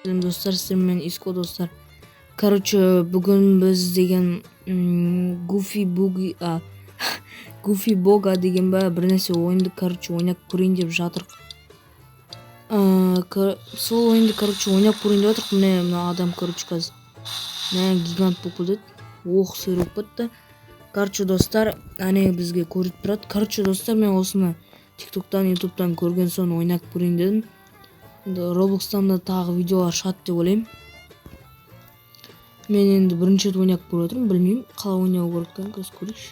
келем достар, сіздер менен Иско достар. Короче, бүгүн биз деген Goofy Boga деген бир нерсе оюнду ойнап көрөйүн деп жатырк. Сол оюнду ойнап көрөйүн деп жатырк. Мына адам казыр гигант болуп кетет. Сыйыр болуп кетти. Достар, аны бизге көрүп турат. Достар, мен осуну TikToктан, YouTube'дан көргөн соң ойнап көрөйүн дедим. Roblox'tan da тагы видеолар чыгат деп ойлойм. Мен энди биринчи рет ойнап көрүп атырмын, билбейм калай ойноо керек экенин, көз көрүш.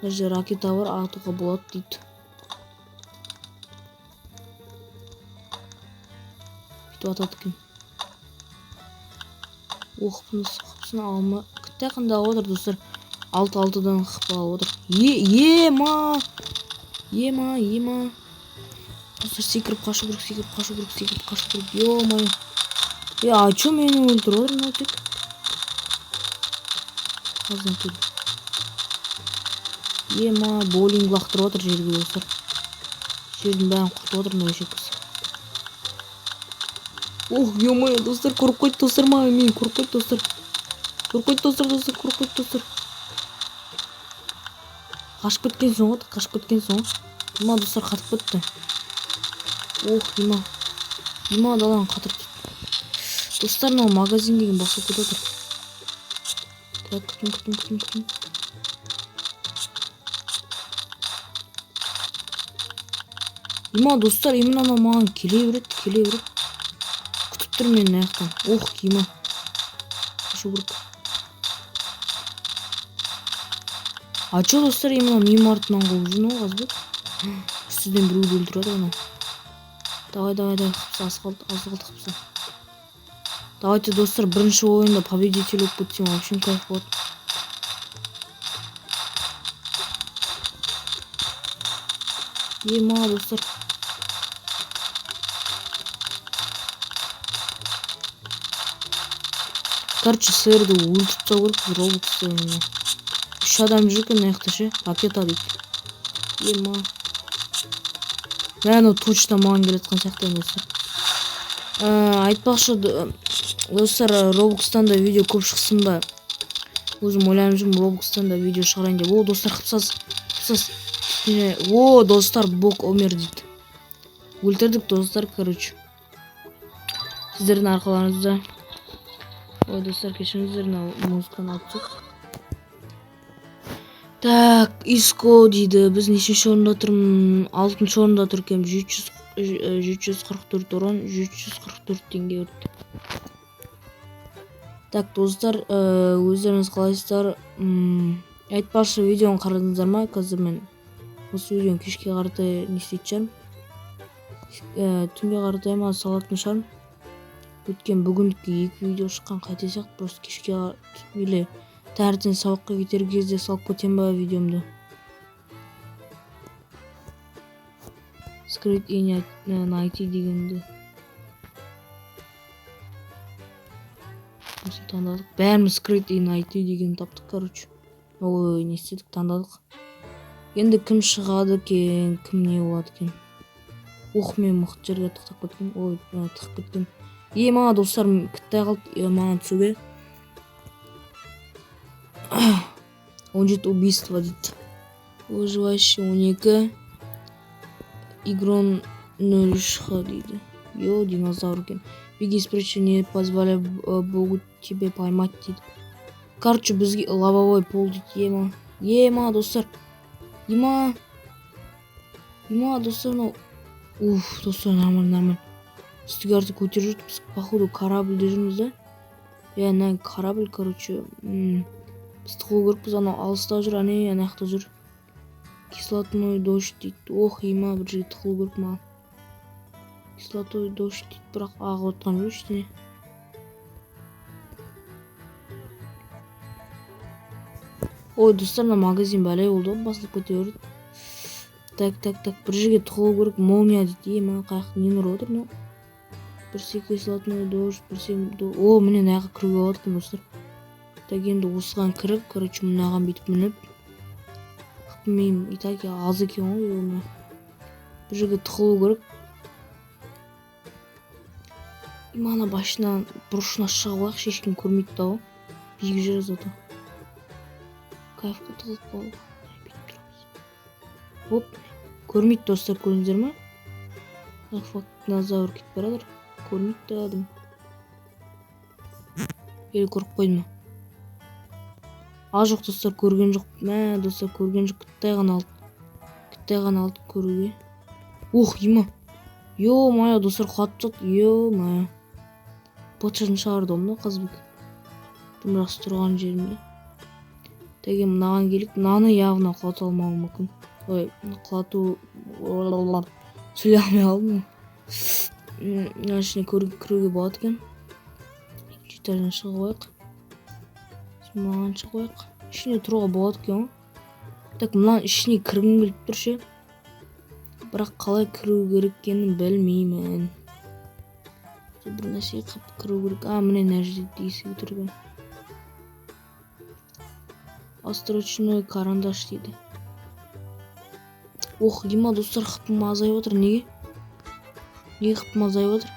Мына жерде ракета бар, атууга болот дейт. Бүтүп атат экен. Кыпсына алма. Кытайкында алып отур достор. 6-6дан кып алып отур. Ема. Достар, секирип качуу керек. Ё-моё. А чё мени өлтүрүп атыр мына тип? Аздан кел. Ема, боулинг лактырып атыр жерге достар. Жердин баарын куртуп атыр мына эшек кыз. Ё-моё, достар, коруп койт достар, мени коруп койт достар. Коруп койт достар. Качып кеткен соң. Ема достар катып кетти. Ема далан катырып кетти. Достар, мына магазин деген басылып кетип атыр. Так, күтүм. Ема достар, именно маған келе берет. Күтүп тур мени аяктан. Ема. Качуу керек. А чё достар, именно менин артыман кууп жүрүнү азбек. Сизден бирөөлдү өлтүрүп атыр ана. Давай, асфальт кыпса. Давайте достар, биринчи оюнда победитель болуп кетсем, вообще кайф болот. Ема достар. Сыйырды өлтүрүп тастоо керек Roblox'та. 3 адам жүр экен аякта ше. Ракета дейт. Ема. Мен точно маған келе аткан сыяктуу достар. Айтпакчы достар, Roblox'тан да видео көп чыксын ба? Өзүм ойланып жүрмүн, Roblox'тан да видео чыгарайын деп. Достар, кыпсас. Достар, бог өмөр дейт. Өлтүрдүк достар, Сиздердин аркаларыңызда. Достар, кечириңиздер, музыканы алып чык. Так, Иско дейді. Біз нешінші орында тұрмын? 6-шы орында тұр екен. 744 орын, 744 теңге өрт. Так, достар, өздеріңіз қалайсыздар? Айтпақшы, видеоны қарадыңыздар ма? Қазір мен осы видеоны кешке қаратай не істейтін шығармын. Түнге қаратай ма салатын шығармын. Өткен бүгінгі 2 видео шыққан қайтесек, просто кешке или таңертең сабаққа кетер кезде салып кетем ба видеомду. Secret in IT дегенді. Осы таңдадық. Бәріміз Secret in IT деген таптық, не істедік, таңдадық. Енді кім шығады екен, кім не болады екен. Мен мықты жерге тықтап кеткен. Ема достар, кіттай қалды маған түсуге. 17 убийства дейді. Выживающий 12. Игрон 0 дейді. Динозавр екен. Беги спрячь, не позволяй Богу тебе поймать дейді. Бізге лавовой пол дейді. Ема достар. Ема достар. Достар, нормально. Стигарты көтеріп жүрді. Біз походу корабльде жүрміз да. Корабль, біз тығылу керекпіз. Алыста жүр, анаяқта жүр. Кислотной дождь дейді. Ема бір жерге тығылу керек маған. Кислотной дождь дейді, бірақ ағып отқан жоқ ештеңе. Достар, магазин бәле болды, басылып кете берді. Так, бір жерге тығылу керек. Молния дейді. Ема қаяқты нені ұрып отыр? Бірсе кислотной дождь, бірсе... Міне аяққа кіруге болады екен достар. Так, енді осыған кіріп, мынаған бүйтіп мініп. Қыпмеймін, итаки аз екен ғой. Бір жерге тығылу керек. Мана башынан бұрышына шығып алайықшы, ешкім көрмейді да ғой. Биік жер зато. Кайфқа тығылып қалды. Оп, көрмейді достар, көрдіңіздер ме? Динозавр кетіп барадыр. Көрмейді да адам. Ел көріп қойды ма? Жоқ достар, көрген жоқ. Достар, көрген жоқ. Кіттай ғана алды көруге. Има. Ё-моё, достар, құлап жатты. Ё-моё. Патшасын шығарды оны Қазбек. Тым жақсы тұрған жерімде. Деген мынаған келік. Мынаны явно құлата алмауы мүмкін. Ой, құлату... Сөйлей алмай қалдым. Ішіне кіруге болады екен. Жетерден шығып қойық. Мынаған шығып қойық. Ішіне тұруға болады екен. Так, мынаған ішіне кіргім келіп тұр ше. Бірақ қалай кіру керек екенін білмеймін. Бір нәрсе қап кіру керек. Міне нәрсе дейсі тұрған. Острочной карандаш дейді. Има достар, қыпым азайып отыр. Неге? Неге қыпым азайып отыр?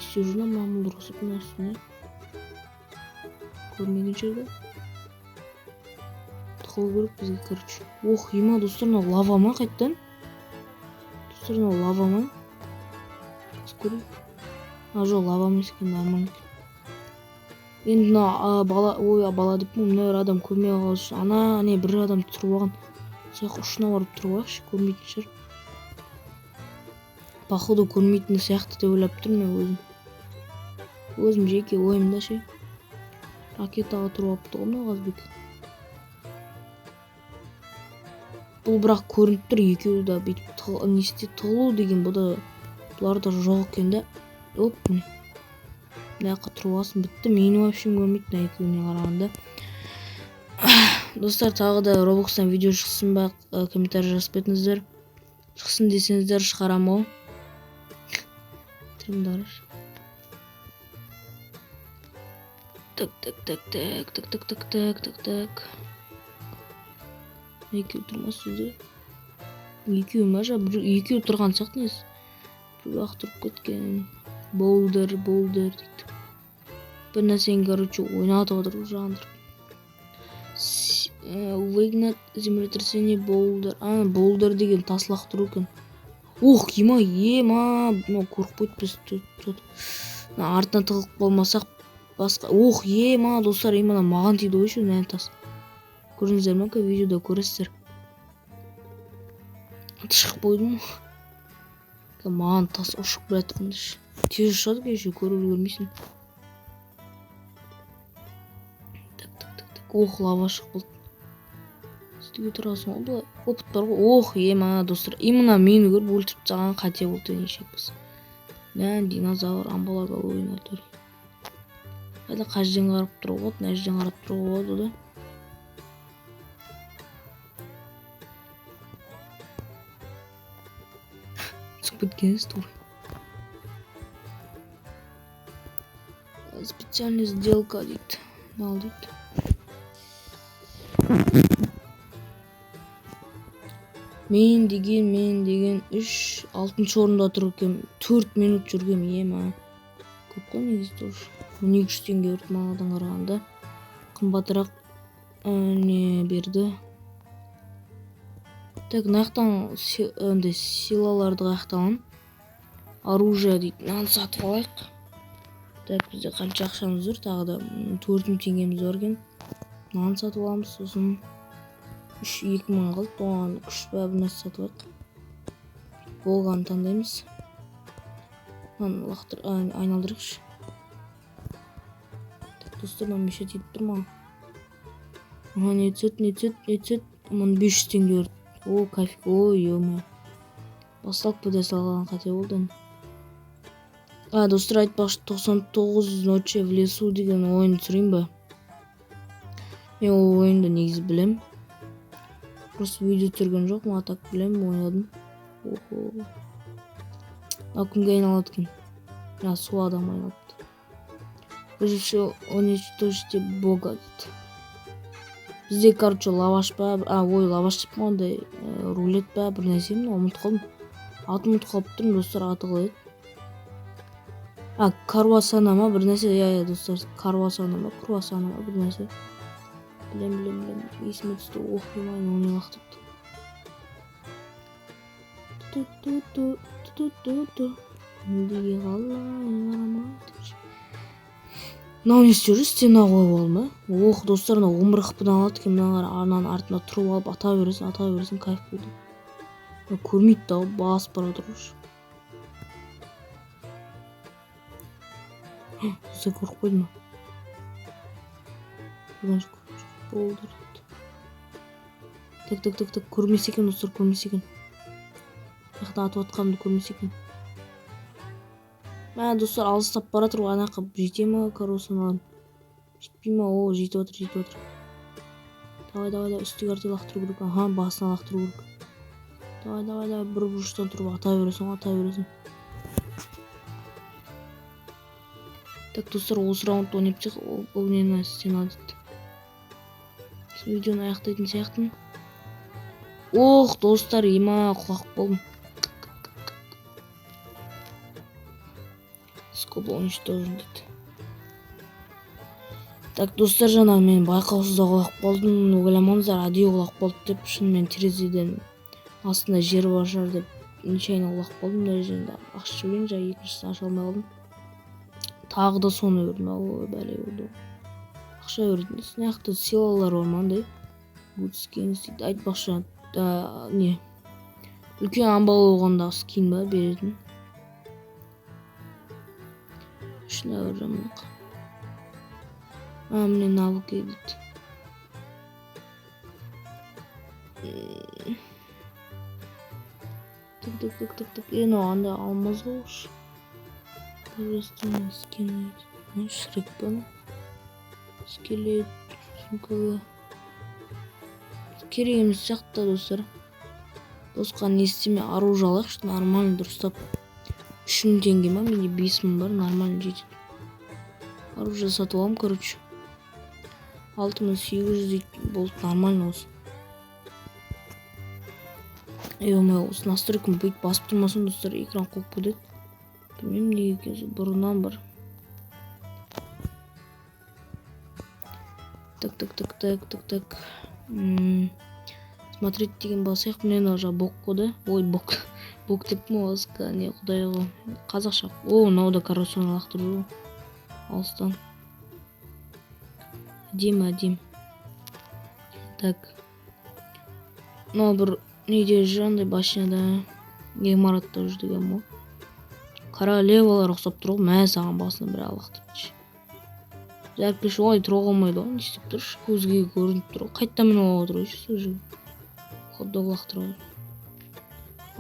Сюжына мамыл росып нәрсіне. Көрмеген жерде. Тұқыл көріп бізге көріп. Има достар, лава ма қайттан? Достар, лава ма? Көріп. Жоқ, лава ма ескен нормально. Енді бала деп мұны бір адам көрмей қалышы. Не бір адам тұрып алған. Сияқты ұшына барып тұрып алайықшы, көрмейтін шығар. Походу көрмейтін сияқты деп ойлап тұрмын өзім. Өзім жеке ойымда ше. Ракетаға тұрып алыпты ғой мына Қазбек. Бұл бірақ көрініп тұр, екеуі да бүйтіп несте тығылу деген бұларда жоқ екен да. Оп, міне. Мынаяққа тұрып алсын, бітті. Мені вообще көрмейді екеуіне қарағанда. Достар, тағы да Roblox'тан видео шықсын ба, комментарий жазып кетіңіздер. Шықсын десеңіздер шығарам ол. Тырымдарыш. Так. Екеу тұрмас сөзі. Екеу ма жа? Екеу тұрған сияқты несі. Бір ақ тұрып кеткен. Болдер дейді. Бір нәрсені, короче, ойнатып отыр жандыр. Выгнать землетрясение болдер. Болдер деген таслақ тұру екен. Има. Қорқпайды біз. Артына тығылып болмасақ басқа. Има, достар, имана маған тиді ойшы нән тас. Көрдіңіздер ме? Видеода көресіздер. Шығып қойдым. Маған тас ұшып біратқандыш. Тез ұшады кеше, көрмейсің. Так. Лава шығып болды. Үстіге тұрасың ол былай. Опыт бар ғой. Има, достар. Именно мені көріп өлтіріп тастаған қате болды деген шекпіз. Динозавр амбаларға ойнатыр. Қайда қажден қарап тұруға болады, нәжден қарап тұруға болады да. Түсіп кеткеніз тур. Специальная сделка дейді. Нал дейді. Мен деген 6-шы орында тұр екен. 4 минут жүргем, ема. Көп қой негізі тұр. 12 теңге өрт мағадан қарағанда. Қымбатырақ не берді. Так, наяқтан силаларды қаяқтан. Оружие дейді. Нан сатып алайық. Так, бізде қанша ақшамыз жүр, тағы да 4000 теңгеміз бар екен. Нан сатып аламыз, сосын 2000 қалды, оған күш бәбі нәрсе сатып алайық. Болғанын таңдаймыз. Айналдырықшы. Так, достар, мешет етіп тұр ма? Не түсет. Мұны 500 теңге өрт. Кайфик, ема. Басталып бұдай салған қате болды. Достар, айтпақшы 99 ночи в лесу деген ойын түсірейін ба? Мен ол ойынды негіз білем. Просто видео түсірген жоқ, ма так білем, ойнадым. Күнге айналады екен. Су адам айналыпты. Выживший уничтожите бога дейді. Бізде, короче, лаваш па, лаваш деп қондай, рулет па, бір нәрсемін, ұмыт қалдым. атын ұмытып қалыптырмын достар, аты қалай еді? Карвасана ма бір нәрсе, иә достар, карвасана ма круасана ма бір нәрсе. Білем есіме түсті, оқимайын оны уақытты. Неге қалай қарамайды. Мынау не істеп жүр? Стена қойып алдым ба? Достар, мына 11 қыппен алады екен, мынаның артына тұрып алып ата бересің, кайф болды. Көрмейді да, басып бара тұрыш. Достар, көріп қойды ма? Болды. Так, көрмесе екен достар, көрмесе екен. Яқта атып атқанымды көрмесе екен. Достар, алыстап бара тұрып, ана қып жете ма, карусаналан? Жетпей ма? Жетіп отыр. Давай, үстіге арты лақтыру керек. Басына лақтыру керек. Давай, бір бұрыштан тұрып ата бересің. Так, достар, осы раунд ойнап çık, ол нені стена дейді. Видеоны аяқтайтын сияқтымын. Достар, құлақ болдым. Скоба уничтожен дейді. Так, достар, жаңағы мен байқаусызда құлақ болдым. Ойламаңыздар, әдейі құлақ болды деп, шынымен терезеден астында жер бар шығар деп нечаянно құлақ болдым. Дәреженде ашып жіберейін, жаңа екіншісін аша алмай қалдым. Тағы да соны өрдім. Бәле болды. Ақша өрдім. Сынаяқты силалар бар маңдай. Good skins дейді. Айтпақшы, не? Үлкен амбалы болғанда скин ба беретін. Шына өржамық. Міне навык едет. Так. Анда алмаз болуш. Бұрыстың скин едет. Шрек ба? Скелет. Сумкалы. Керек емес жақта, достар. Босқа не істеме, оружие алайықшы, нормально дұрыстап. 3000 теңге ма, менде 5000 бар, нормально жетеді. Оружие сатып аламын, короче. 6800 болды, нормально осы. Осы настройкам бүйтіп басып тұрмасын, достар, экран қойып кетеді. Білмеймін неге екенсі, бұрыннан бар. Так. Смотреть деген басайық. Мен уже бок қоды. Бок деп мозга, не құдай ғой. Қазақша. Мынау да карусаны лақтыру. Алыстан. Әдем. Так. Мынау бір неде жандай башняда ғимаратта жүрдеген бұл. Королевалар ұқсап тұр ғой. Саған басына бір лақтырды. Жәркеш олай тұра алмайды ғой. Не істеп тұршы? Көзге көрініп тұр. Қайттан мен олай отыр ғой. Хот-дог лақтырып отыр.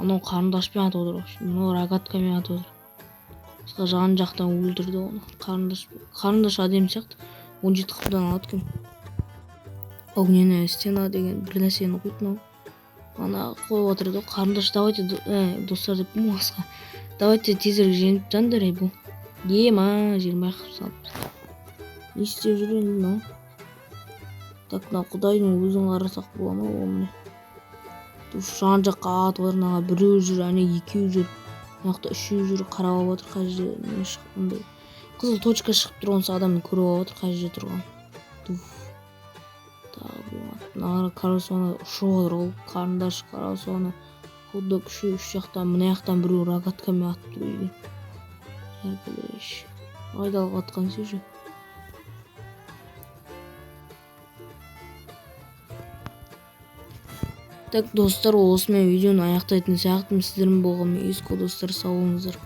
Анау қарындашпен атып отыр. Мынау рогаткамен атып отыр. Жан жақтан өлтірді оны. Қарындаш әдемі сияқты. 17 қыппадан алады екен. Огненная стена деген бір нәрсені қойды. Ана қойып отырды. Қарындаш, давайте достар деп мұғасқа. Давайте тезірек женіп жандар бұл. Жиырмай қып салып. Не істеп жүр енді мынау? Так, мына құдайдың өзін қарасақ бола ма ол міне? Жан жаққа атып отыр, мына біреу жүр, әне екеу жүр. Мынақта үшеу жүр, қарап алып отыр, қай жерде не шыққандай. Қызыл точка шығып тұрғанса адамды көріп алып отыр, қай жерде тұрған. Мына карусаны ұшып отыр ол. Қарындаш карусаны хот-дог үш жақтан, мына жақтан біреу рогаткамен атып тұр. Айдалып атқан сөзі. Так, достар, осымен видеоны аяқтайтын сияқтымын. Сіздермен болған мен Еско, достар, сау болыңыздар.